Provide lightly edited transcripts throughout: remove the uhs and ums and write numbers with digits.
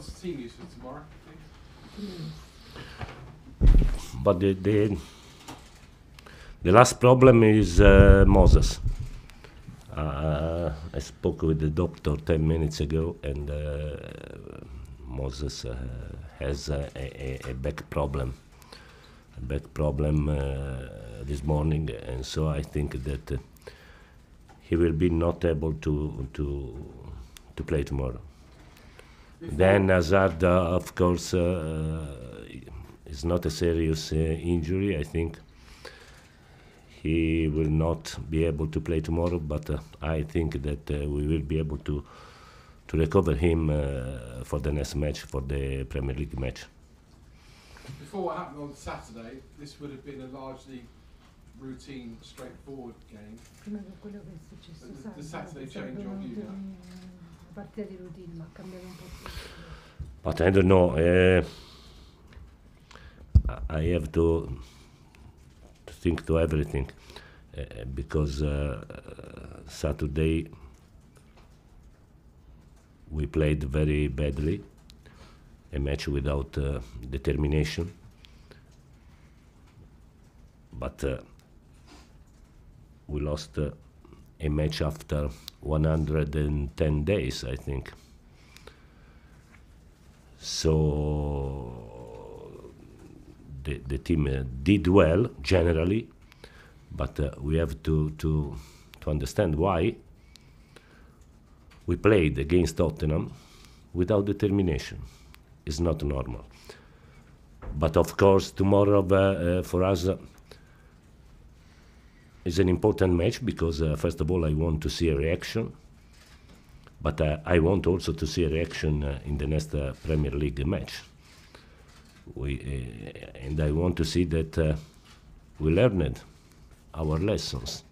What's the team use for tomorrow, please? But the last problem is Moses. I spoke with the doctor 10 minutes ago, and Moses has a back problem. This morning, and so I think that he will be not able to play tomorrow. Then Hazard, of course, is not a serious injury. I think he will not be able to play tomorrow, but I think that we will be able to recover him for the next match, for the Premier League match. Before what happened on Saturday, this would have been a largely routine, straightforward game. Prima di quello che è successo The Saturday change your view now? una partita di routine, ma cambiare un po' tutto. But I don't know. I have to think to everything because Saturday we played very badly, a match without determination. But we lost a match after 110 days, I think. So the team did well generally, but we have to understand why we played against Tottenham without determination. It's not normal. But of course, tomorrow for us is an important match because first of all I want to see a reaction, but I want also to see a reaction in the next Premier League match. And I want to see that we learned our lessons.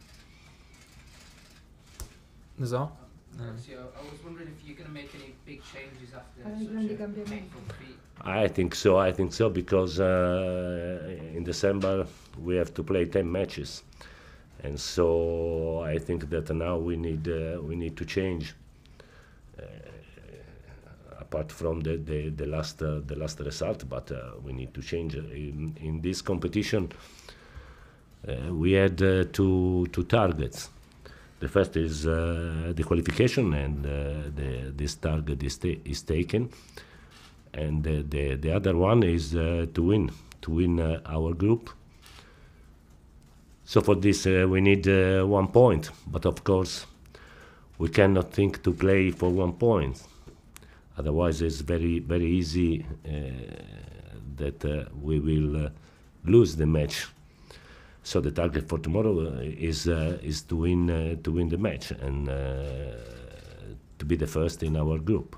Zola? Maurizio, I was wondering if you're going to make any big changes after grandi such a cambiamenti. painful defeat. I think so because in December we have to play 10 matches, and so I think that now we need to change. Apart from the last result, but we need to change. In this competition, we had two targets. The first is the qualification, and this target is taken. And the other one is to win our group. So for this we need 1 point, but of course we cannot think to play for 1 point. Otherwise it's very easy that we will lose the match. So the target for tomorrow is to win the match and to be the first in our group.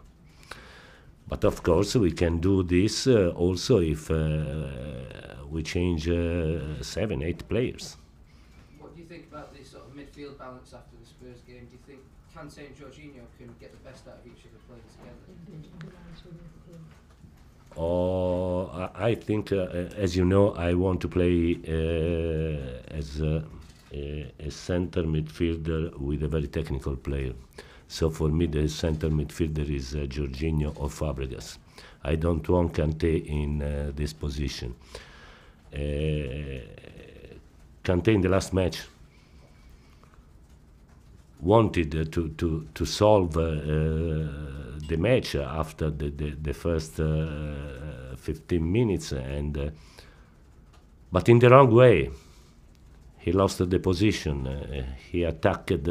But of course we can do this also if we change 7-8 players. What do you think about this sort of midfield balance after the Spurs game? Do you think Kante and Jorginho can get the best out of each other playing together? I think, as you know, I want to play as a center midfielder with a very technical player. So for me, the center midfielder is Jorginho or Fabregas. I don't want Kante in this position. Kante in the last match wanted to solve the match after the first 15 minutes, but in the wrong way. He lost the position. He attacked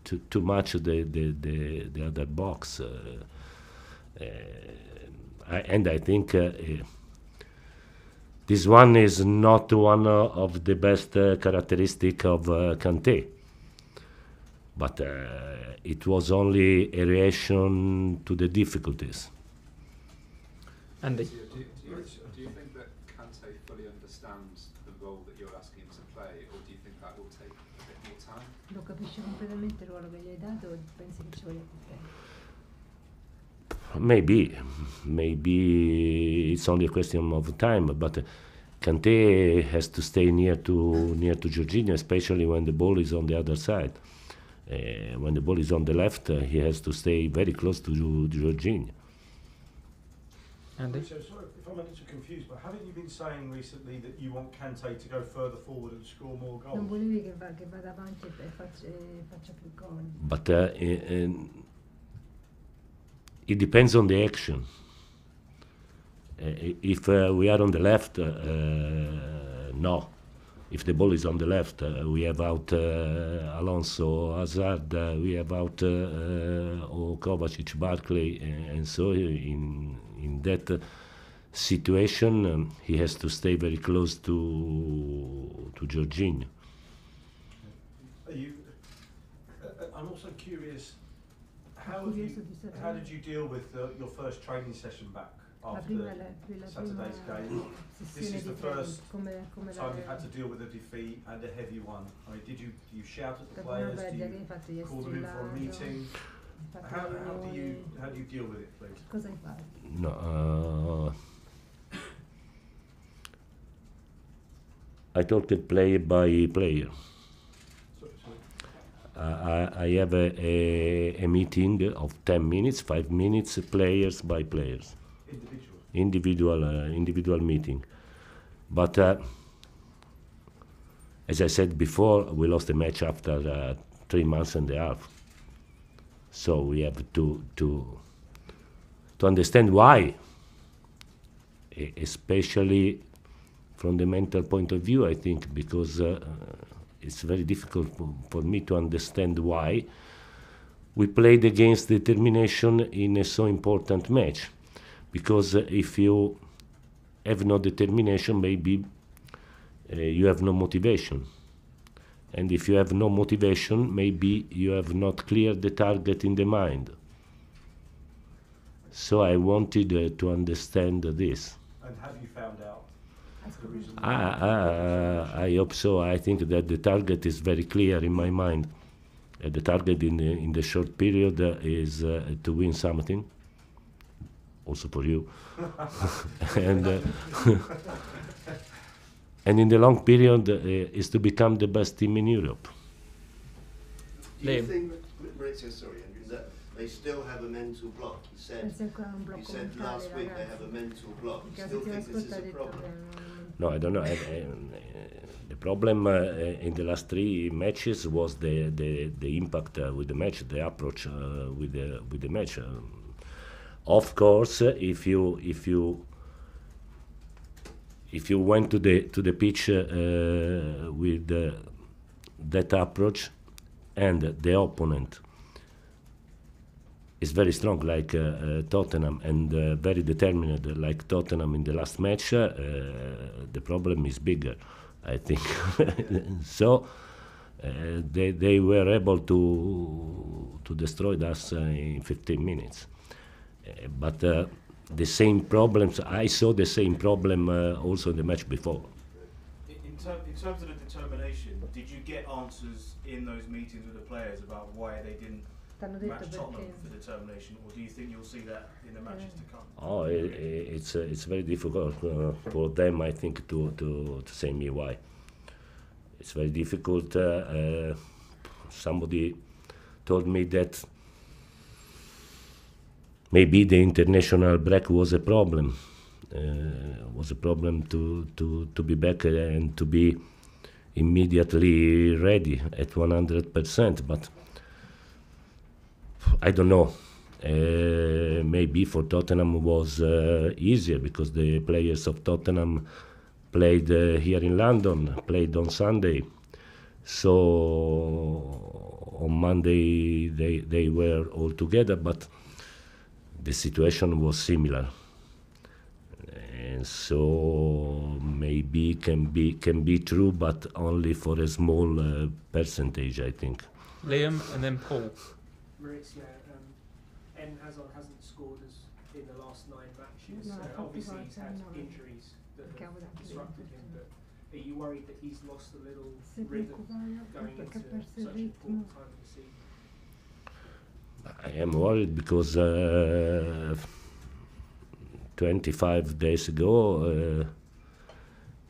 too much the other box, and I think this one is not one of the best characteristic of Kante. But it was only a reaction to the difficulties. Andy? Do you think that Kante fully understands the role that you're asking him to play, or do you think that will take a bit more time? Lo capisce completamente il ruolo che gli hai dato e pensi che ci voglia più tempo? Maybe it's only a question of time, but Kante has to stay near to Jorginho, especially when the ball is on the other side. When the ball is on the left, he has to stay very close to Jorginho. Andy? So sorry if I'm a little confused, but haven't you been saying recently that you want Kante to go further forward and score more goals? Non volevi che vada avanti e faccia più gol. But it depends on the action. If we are on the left, no. If the ball is on the left, we have out Alonso, Hazard, we have out Kovacic, Barkley, and so in that situation, he has to stay very close to Jorginho. I'm also curious, how did you deal with your first training session back after Saturday's game? This is the first time you've had to deal with a defeat and a heavy one. I mean, do you shout at the players? Do you call them in for a meeting? How do you deal with it, please? Cosa hai fatto? No, I talk it player by player. I have a meeting of 10 minutes, 5 minutes, players by players. Individual meeting. But as I said before, we lost the match after 3 months and a half. So we have to understand why, especially from the mental point of view, I think, because it's very difficult for me to understand why we played against determination in a so important match. Because if you have no determination, maybe you have no motivation. And if you have no motivation, maybe you have not cleared the target in the mind. So I wanted to understand this. And have you found out the reason? I hope so. I think that the target is very clear in my mind. The target in the short period is to win something, also for you, and in the long period is to become the best team in Europe. Do you think, Maurizio, sorry, Andrew, that they still have a mental block? You said last week they have a mental block. You still think this is a problem? No, I don't know. The problem in the last 3 matches was the impact with the match, the approach with the match. Of course, if you went to the pitch with that approach, and the opponent is very strong, like Tottenham, and very determined, like Tottenham in the last match, the problem is bigger, I think. So they were able to destroy us in 15 minutes. But the same problems, I saw the same problem also in the match before. In terms of the determination, did you get answers in those meetings with the players about why they didn't match Tottenham for determination, or do you think you'll see that in the matches to come? Oh, it's very difficult for them, I think, to say me why. It's very difficult. Somebody told me that maybe the international break was a problem. To be back and to be immediately ready at 100%. But I don't know. Maybe for Tottenham was easier because the players of Tottenham played here in London, played on Sunday. So on Monday they were all together, but the situation was similar. And so maybe can be true, but only for a small percentage, I think. Liam and then Paul. Maurizio, Hazard hasn't scored in the last 9 matches. Obviously he's had injuries that have disrupted him, but are you worried that he's lost a little rhythm going into such an important time of the season? I am worried because 25 days ago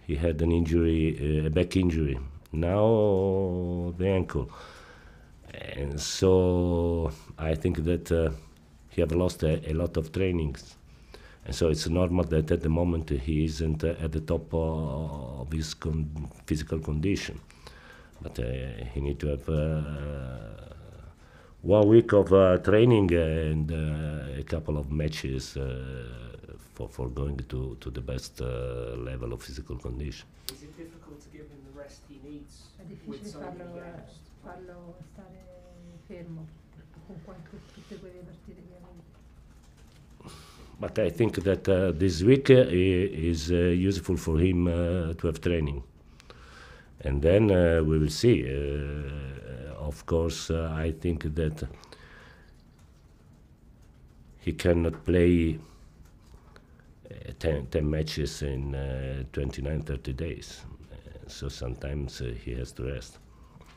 he had an injury, a back injury. Now the ankle, and so I think that he have lost a lot of trainings, And so it's normal that at the moment he isn't at the top of his physical condition. But he needs to have 1 week of training and a couple of matches for going to the best level of physical condition. Is it difficult to give him the rest he needs È with difficile so many games? farlo stare fermo con tutte quelle partite che ha avuto. But I think that this week is useful for him to have training. And then we will see. Of course, I think that he cannot play 10 matches in 29, 30 days. So sometimes he has to rest.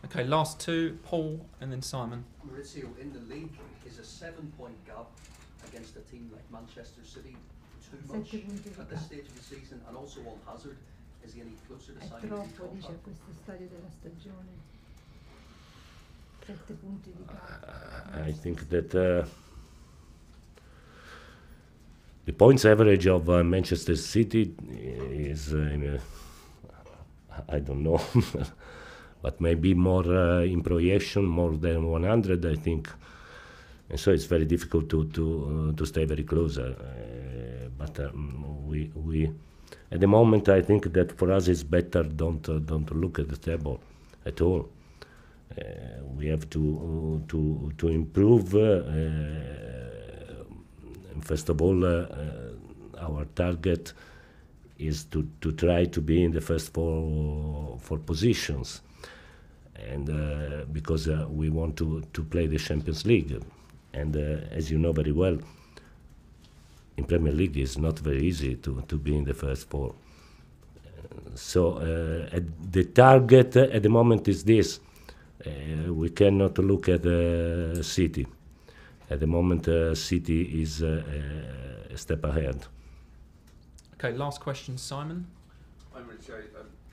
Okay, last two, Paul and then Simon. Maurizio, in the league, is a 7-point gap against a team like Manchester City too much at this stage of the season? And also on Hazard, is he any closer to È signing troppo, the dice, a contract? questo stadio della stagione. 7 punti di gap. I think that the points average of Manchester City is, I don't know, but maybe more in projection, more than 100, I think. And so it's very difficult to stay very close. But we at the moment, I think that for us it's better don't look at the table at all. We have to improve. First of all, our target is to try to be in the first four positions, and because we want to play the Champions League, and as you know very well, in Premier League it's not very easy to be in the first four. So the target at the moment is this. We cannot look at City. At the moment, City is a step ahead. Okay, last question, Simon. Hi Maurizio.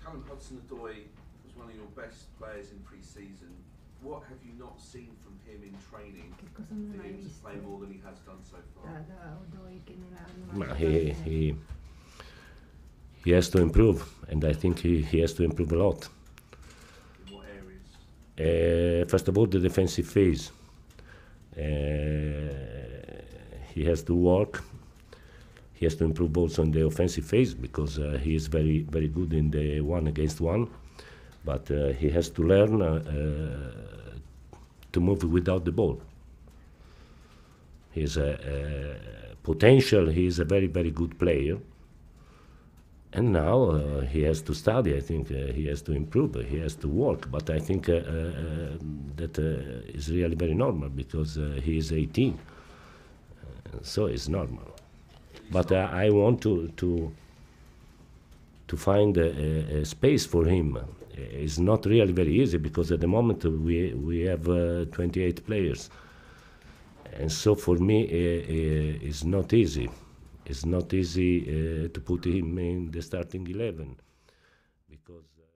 Callum Hudson-Odoi was one of your best players in pre-season. What have you not seen from him in training Che cosa non for hai him to visto play more than he has done so far? da Odoi che non ha Ma giocato? he has to improve, and I think he has to improve a lot. In what areas? First of all, the defensive phase. He has to work. He has to improve also in the offensive phase because he is very, very good in the 1-against-1. But he has to learn to move without the ball. He has a potential. He is a very, very good player. And now he has to study. I think he has to improve. He has to work. But I think that is really very normal because he is 18. So it's normal. But I want to find a space for him. It's not really very easy because at the moment we have 28 players. And so for me it's not easy. It's not easy to put him in the starting 11 because